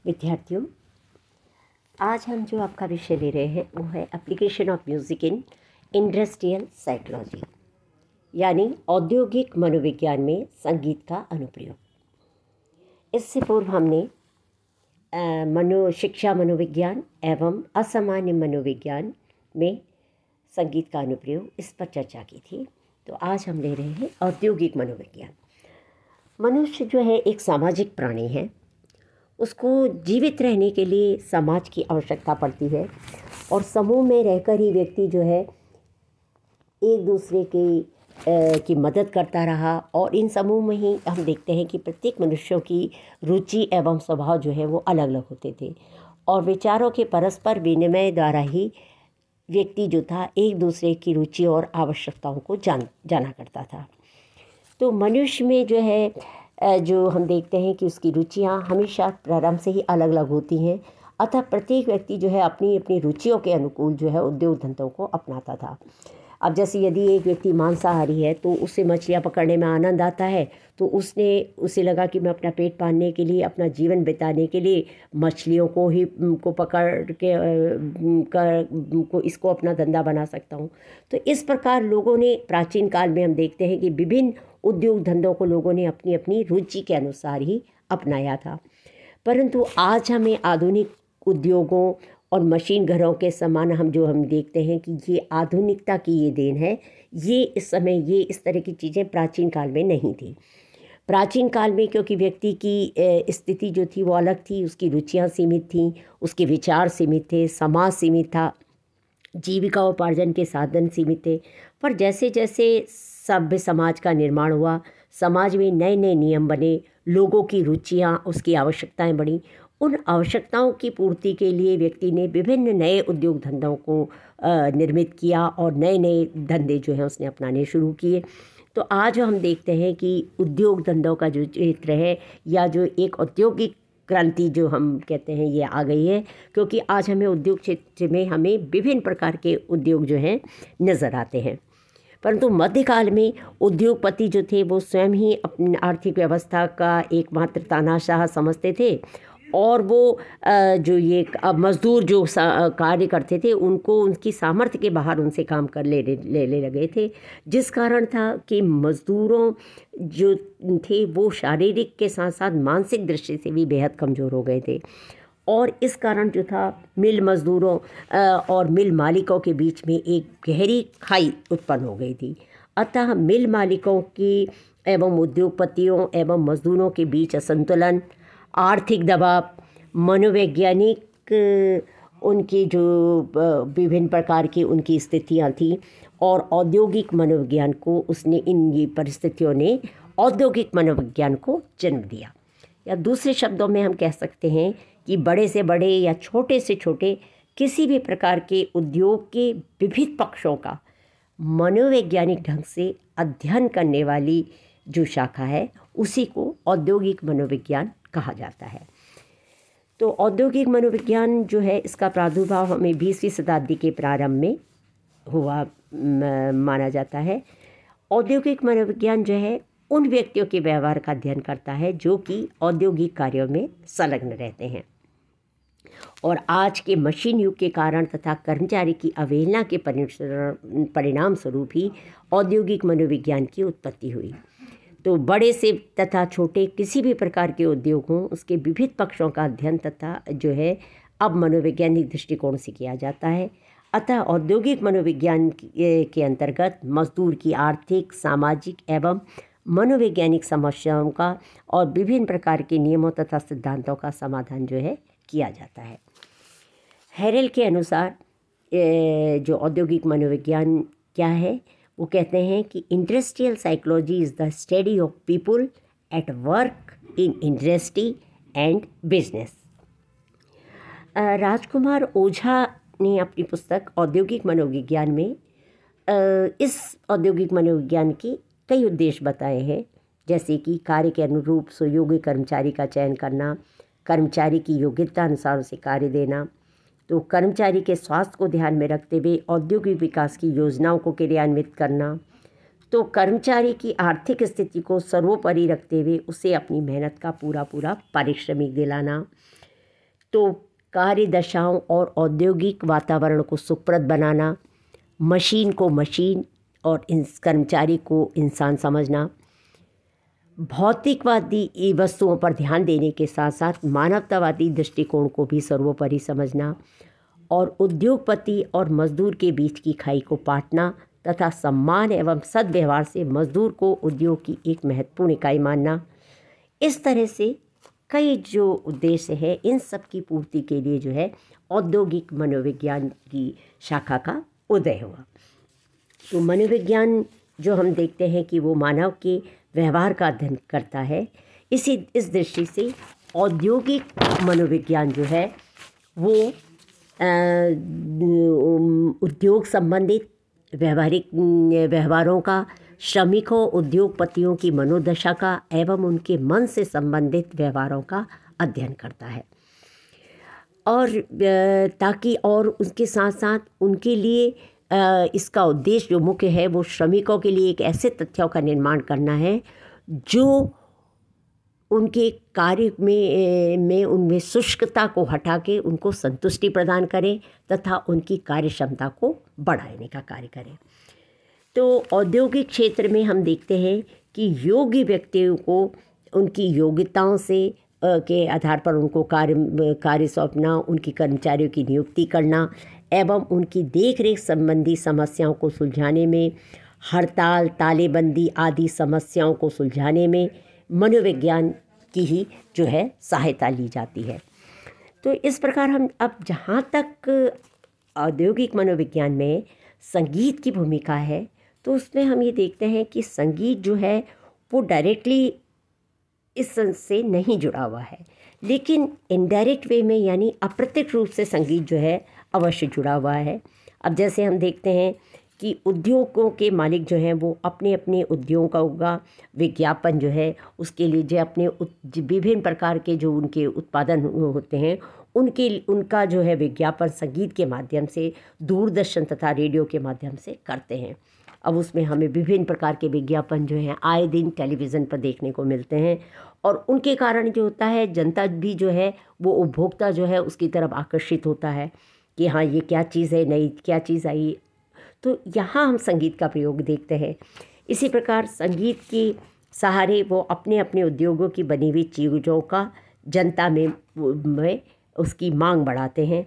विद्यार्थियों, आज हम जो आपका विषय ले रहे हैं वो है application of music in industrial psychology, यानी औद्योगिक मनोविज्ञान में संगीत का अनुप्रयोग। इससे पूर्व हमने शिक्षा मनोविज्ञान एवं असामान्य मनोविज्ञान में संगीत का अनुप्रयोग इस पर चर्चा की थी। तो आज हम ले रहे हैं औद्योगिक मनोविज्ञान। मनुष्य जो है एक सामाजिक प्राणी है। उसको जीवित रहने के लिए समाज की आवश्यकता पड़ती है और समूह में रहकर ही व्यक्ति जो है एक दूसरे की मदद करता रहा। और इन समूह में ही हम देखते हैं कि प्रत्येक मनुष्यों की रुचि एवं स्वभाव जो है वो अलग अलग होते थे और विचारों के परस्पर विनिमय द्वारा ही व्यक्ति जो था एक दूसरे की रुचि और आवश्यकताओं को जाना करता था। तो मनुष्य में जो है जो हम देखते हैं कि उसकी रुचियाँ हमेशा प्रारंभ से ही अलग अलग होती हैं। अतः प्रत्येक व्यक्ति जो है अपनी अपनी रुचियों के अनुकूल जो है उद्योग धंधों को अपनाता था। अब जैसे यदि एक व्यक्ति मांसाहारी है तो उसे मछलियाँ पकड़ने में आनंद आता है, तो उसे लगा कि मैं अपना पेट पालने के लिए, अपना जीवन बिताने के लिए मछलियों को पकड़ के इसको अपना धंधा बना सकता हूँ। तो इस प्रकार लोगों ने प्राचीन काल में हम देखते हैं कि विभिन्न उद्योग धंधों को लोगों ने अपनी अपनी रुचि के अनुसार ही अपनाया था। परंतु आज हमें आधुनिक उद्योगों और मशीन घरों के समान हम देखते हैं कि ये आधुनिकता की ये देन है। ये इस तरह की चीज़ें प्राचीन काल में नहीं थी। प्राचीन काल में क्योंकि व्यक्ति की स्थिति जो थी वो अलग थी, उसकी रुचियाँ सीमित थीं, उसके विचार सीमित थे, समाज सीमित था, जीविका उपार्जन के साधन सीमित थे। पर जैसे जैसे सभ्य समाज का निर्माण हुआ, समाज में नए नए नियम बने, लोगों की रुचियाँ, उसकी आवश्यकताएं बढ़ीं। उन आवश्यकताओं की पूर्ति के लिए व्यक्ति ने विभिन्न नए उद्योग धंधों को निर्मित किया और नए नए धंधे जो हैं उसने अपनाने शुरू किए। तो आज हम देखते हैं कि उद्योग धंधों का जो क्षेत्र है या जो एक औद्योगिक क्रांति जो हम कहते हैं ये आ गई है, क्योंकि आज हमें उद्योग क्षेत्र में हमें विभिन्न प्रकार के उद्योग जो हैं नज़र आते हैं। परंतु मध्यकाल में उद्योगपति जो थे वो स्वयं ही अपनी आर्थिक व्यवस्था का एकमात्र तानाशाह समझते थे और वो जो ये मज़दूर जो कार्य करते थे उनको उनकी सामर्थ्य के बाहर उनसे काम कर ले लगे थे, जिस कारण था कि मज़दूरों जो थे वो शारीरिक के साथ साथ मानसिक दृष्टि से भी बेहद कमज़ोर हो गए थे। और इस कारण जो था मिल मज़दूरों और मिल मालिकों के बीच में एक गहरी खाई उत्पन्न हो गई थी। अतः मिल मालिकों की एवं उद्योगपतियों एवं मज़दूरों के बीच असंतुलन, आर्थिक दबाव, मनोवैज्ञानिक उनकी जो विभिन्न प्रकार की उनकी स्थितियाँ थीं और औद्योगिक मनोविज्ञान को ये परिस्थितियों ने औद्योगिक मनोविज्ञान को जन्म दिया। या दूसरे शब्दों में हम कह सकते हैं कि बड़े से बड़े या छोटे से छोटे किसी भी प्रकार के उद्योग के विविध पक्षों का मनोवैज्ञानिक ढंग से अध्ययन करने वाली जो शाखा है उसी को औद्योगिक मनोविज्ञान कहा जाता है। तो औद्योगिक मनोविज्ञान जो है इसका प्रादुर्भाव हमें 20वीं शताब्दी के प्रारंभ में हुआ माना जाता है। औद्योगिक मनोविज्ञान जो है उन व्यक्तियों के व्यवहार का अध्ययन करता है जो कि औद्योगिक कार्यों में संलग्न रहते हैं और आज के मशीन युग के कारण तथा कर्मचारी की अवहेलना के परिणाम स्वरूप ही औद्योगिक मनोविज्ञान की उत्पत्ति हुई। तो बड़े से तथा छोटे किसी भी प्रकार के उद्योग हों उसके विविध पक्षों का अध्ययन तथा जो है अब मनोवैज्ञानिक दृष्टिकोण से किया जाता है। अतः औद्योगिक मनोविज्ञान के अंतर्गत मजदूर की आर्थिक, सामाजिक एवं मनोवैज्ञानिक समस्याओं का और विभिन्न प्रकार के नियमों तथा सिद्धांतों का समाधान जो है किया जाता है। हेरेल के अनुसार जो औद्योगिक मनोविज्ञान क्या है, वो कहते हैं कि industrial psychology is the study of people at work in industry and business. Rajkumar Ojha ने अपनी पुस्तक औद्योगिक मनोविज्ञान में इस औद्योगिक मनोविज्ञान के कई उद्देश्य बताए हैं, जैसे कि कार्य के अनुरूप सुयोग्य कर्मचारी का चयन करना, कर्मचारी की योग्यता अनुसार उसे कार्य देना, तो कर्मचारी के स्वास्थ्य को ध्यान में रखते हुए औद्योगिक विकास की योजनाओं को क्रियान्वित करना, तो कर्मचारी की आर्थिक स्थिति को सर्वोपरि रखते हुए उसे अपनी मेहनत का पूरा पारिश्रमिक दिलाना, तो कार्य दशाओं और औद्योगिक वातावरण को सुप्रद बनाना, मशीन को मशीन और कर्मचारी को इंसान समझना, भौतिकवादी वस्तुओं पर ध्यान देने के साथ साथ मानवतावादी दृष्टिकोण को भी सर्वोपरि समझना और उद्योगपति और मजदूर के बीच की खाई को पाटना तथा सम्मान एवं सद्व्यवहार से मजदूर को उद्योग की एक महत्वपूर्ण इकाई मानना। इस तरह से कई जो उद्देश्य है, इन सब की पूर्ति के लिए जो है औद्योगिक मनोविज्ञान की शाखा का उदय हुआ। तो मनोविज्ञान जो हम देखते हैं कि वो मानव के व्यवहार का अध्ययन करता है। इस दृष्टि से औद्योगिक मनोविज्ञान जो है वो उद्योग संबंधित व्यवहारों का, श्रमिकों उद्योगपतियों की मनोदशा का एवं उनके मन से संबंधित व्यवहारों का अध्ययन करता है, और ताकि और उसके साथ साथ उनके लिए इसका उद्देश्य जो मुख्य है वो श्रमिकों के लिए एक ऐसे तथ्यों का निर्माण करना है जो उनके कार्य में उनमें शुष्कता को हटा के उनको संतुष्टि प्रदान करें तथा उनकी कार्य क्षमता को बढ़ाने का कार्य करें। तो औद्योगिक क्षेत्र में हम देखते हैं कि योग्य व्यक्तियों को उनकी योग्यताओं से के आधार पर उनको कार्य सौंपना, उनकी कर्मचारियों की नियुक्ति करना एवं उनकी देखरेख संबंधी समस्याओं को सुलझाने में, हड़ताल, तालेबंदी आदि समस्याओं को सुलझाने में मनोविज्ञान की ही जो है सहायता ली जाती है। तो इस प्रकार हम अब जहाँ तक औद्योगिक मनोविज्ञान में संगीत की भूमिका है, तो उसमें हम ये देखते हैं कि संगीत जो है वो डायरेक्टली इस से नहीं जुड़ा हुआ है, लेकिन इनडायरेक्ट वे में यानी अप्रत्यक्ष रूप से संगीत जो है अवश्य जुड़ा हुआ है। अब जैसे हम देखते हैं कि उद्योगों के मालिक जो हैं वो अपने अपने उद्योगों का विज्ञापन जो है उसके लिए जो अपने विभिन्न प्रकार के जो उनके उत्पादन होते हैं उनका जो है विज्ञापन संगीत के माध्यम से, दूरदर्शन तथा रेडियो के माध्यम से करते हैं। अब उसमें हमें विभिन्न प्रकार के विज्ञापन जो हैं आए दिन टेलीविज़न पर देखने को मिलते हैं, और उनके कारण जो होता है जनता भी जो है वो उपभोक्ता जो है उसकी तरफ आकर्षित होता है कि हाँ ये क्या चीज़ है, नई क्या चीज़ आई। तो यहाँ हम संगीत का प्रयोग देखते हैं। इसी प्रकार संगीत के सहारे वो अपने अपने उद्योगों की बनी हुई चीज़ों का जनता में उसकी मांग बढ़ाते हैं।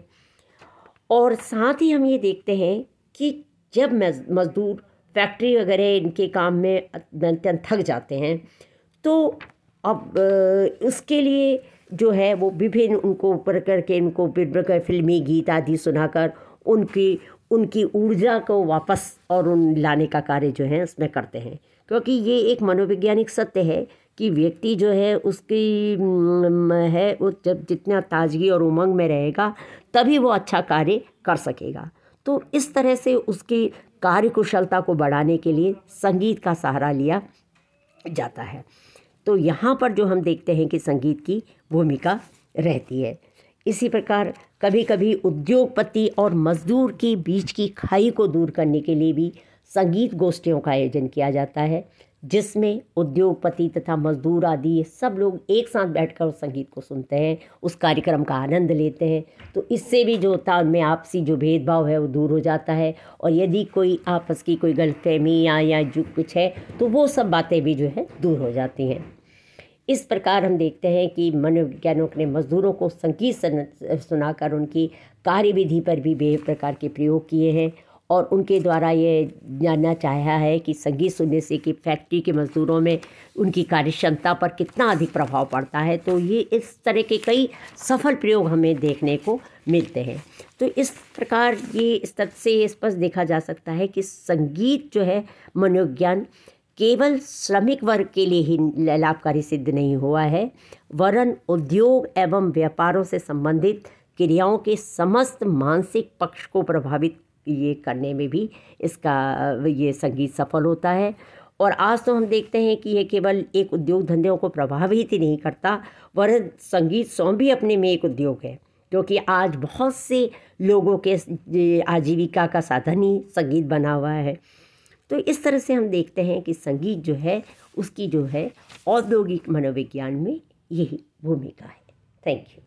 और साथ ही हम ये देखते हैं कि जब मज़दूर फैक्ट्री वगैरह इनके काम में अत्यंत थक जाते हैं तो अब उसके लिए जो है वो विभिन्न उनको ऊपर करके इनको विभिन्न फिल्मी गीत आदि सुनाकर उनकी ऊर्जा को वापस और उन लाने का कार्य जो है उसमें करते हैं, क्योंकि ये एक मनोवैज्ञानिक सत्य है कि व्यक्ति जो है उसकी है वो जब जितना ताजगी और उमंग में रहेगा तभी वो अच्छा कार्य कर सकेगा। तो इस तरह से उसकी कार्य कुशलता को बढ़ाने के लिए संगीत का सहारा लिया जाता है। तो यहाँ पर जो हम देखते हैं कि संगीत की भूमिका रहती है। इसी प्रकार कभी कभी उद्योगपति और मजदूर के बीच की खाई को दूर करने के लिए भी संगीत गोष्ठियों का आयोजन किया जाता है, जिसमें उद्योगपति तथा मजदूर आदि सब लोग एक साथ बैठकर उस संगीत को सुनते हैं, उस कार्यक्रम का आनंद लेते हैं। तो इससे भी जो होता है उनमें आपसी जो भेदभाव है वो दूर हो जाता है, और यदि कोई आपस की कोई गलतफहमी या जो कुछ है तो वो सब बातें भी जो है दूर हो जाती हैं। इस प्रकार हम देखते हैं कि मनोवैज्ञानिकों ने मजदूरों को संगीत सुनाकर उनकी कार्यविधि पर भी बेहद प्रकार के प्रयोग किए हैं, और उनके द्वारा ये जानना चाहा है कि संगीत सुनने से कि फैक्ट्री के मजदूरों में उनकी कार्यक्षमता पर कितना अधिक प्रभाव पड़ता है। तो ये इस तरह के कई सफल प्रयोग हमें देखने को मिलते हैं। तो इस प्रकार ये इस तरह से स्पष्ट देखा जा सकता है कि संगीत जो है मनोविज्ञान केवल श्रमिक वर्ग के लिए ही लाभकारी सिद्ध नहीं हुआ है, वरन उद्योग एवं व्यापारों से संबंधित क्रियाओं के समस्त मानसिक पक्ष को प्रभावित ये करने में भी इसका ये संगीत सफल होता है। और आज तो हम देखते हैं कि ये केवल एक उद्योग धंधों को प्रभावित ही नहीं करता, वरन संगीत स्वयं भी अपने में एक उद्योग है, क्योंकि आज बहुत से लोगों के आजीविका का साधन ही संगीत बना हुआ है। तो इस तरह से हम देखते हैं कि संगीत जो है उसकी जो है औद्योगिक मनोविज्ञान में यही भूमिका है। Thank you.